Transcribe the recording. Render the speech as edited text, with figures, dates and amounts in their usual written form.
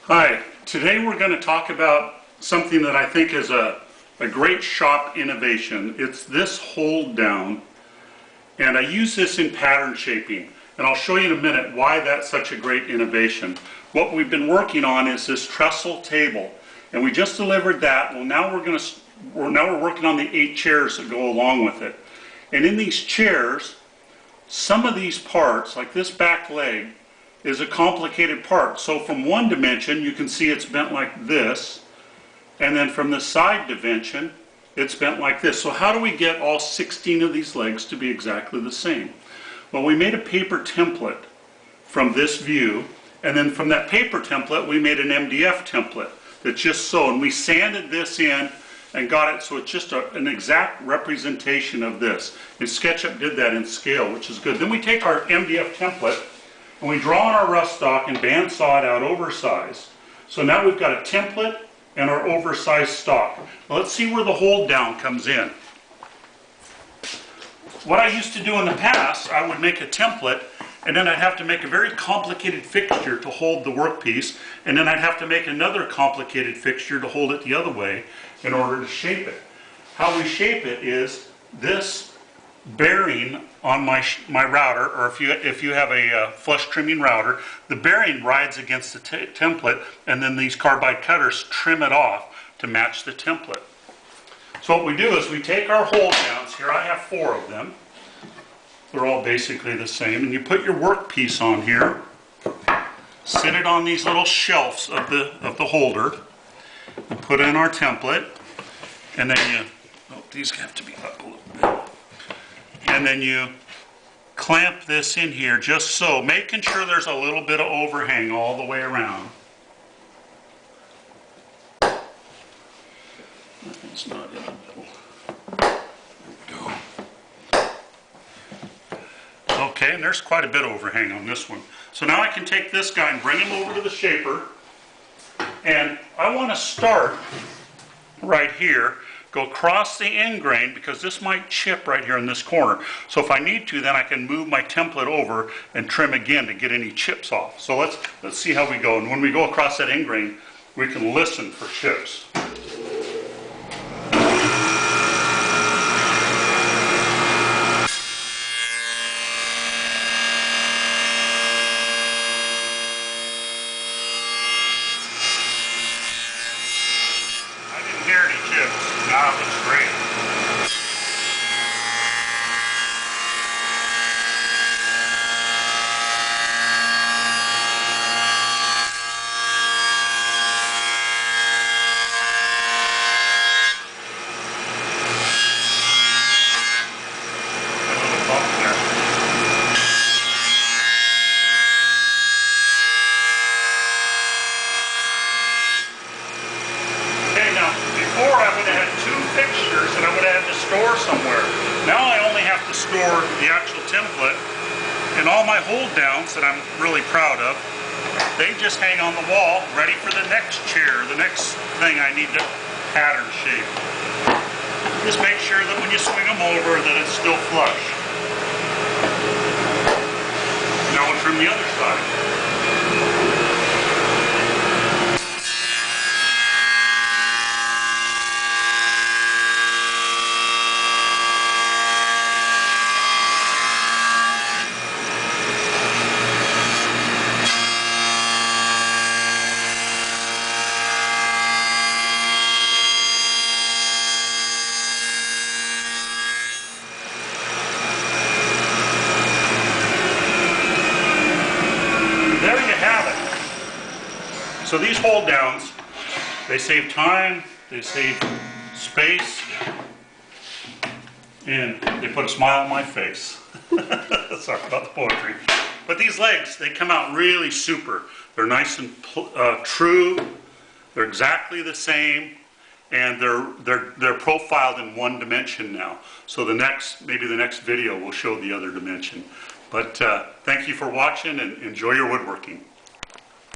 Hi, today we're going to talk about something that I think is a great shop innovation. It's this hold down, and I use this in pattern shaping, and I'll show you in a minute why that's such a great innovation. What we've been working on is this trestle table, and we just delivered that. Well, now we're working on the 8 chairs that go along with it. And in these chairs, some of these parts, like this back leg, is a complicated part. So from one dimension, you can see it's bent like this, and then from the side dimension, it's bent like this. So how do we get all 16 of these legs to be exactly the same? Well, we made a paper template from this view, and then from that paper template, we made an MDF template that's just so, and we sanded this in and got it so it's just an exact representation of this. And SketchUp did that in scale, which is good. Then we take our MDF template, and we draw on our rough stock and bandsaw it out oversized. So now we've got a template and our oversized stock. Well, let's see where the hold down comes in. What I used to do in the past, I would make a template, and then I'd have to make a very complicated fixture to hold the workpiece, and then I'd have to make another complicated fixture to hold it the other way in order to shape it. How we shape it is this bearing on my router, or if you have a flush trimming router, the bearing rides against the template, and then these carbide cutters trim it off to match the template. So what we do is we take our hold downs, here I have 4 of them, they're all basically the same, and you put your workpiece on here, sit it on these little shelves of the holder, and put in our template, and then these have to be up a little bit. And then you clamp this in here just so, making sure there's a little bit of overhang all the way around. It's not in the middle. There we go. Okay, and there's quite a bit of overhang on this one. So now I can take this guy and bring him over to the shaper, and I want to start right here. Go across the end grain because this might chip right here in this corner. So if I need to, then I can move my template over and trim again to get any chips off. So let's see how we go. And when we go across that end grain, we can listen for chips. Now it looks great. A little bump there. Okay, now before I would have had 2 fixtures and I would have had to store somewhere. Now I only have to store the actual template, and all my hold downs that I'm really proud of, they just hang on the wall ready for the next chair, the next thing I need to pattern shape. Just make sure that when you swing them over that it's still flush. Now we'll trim the other side. So these hold downs, they save time, they save space, and they put a smile on my face. Sorry about the poetry. But these legs, they come out really super. They're nice and true, they're exactly the same, and they're profiled in 1 dimension now. So maybe the next video will show the other dimension. But thank you for watching, and enjoy your woodworking.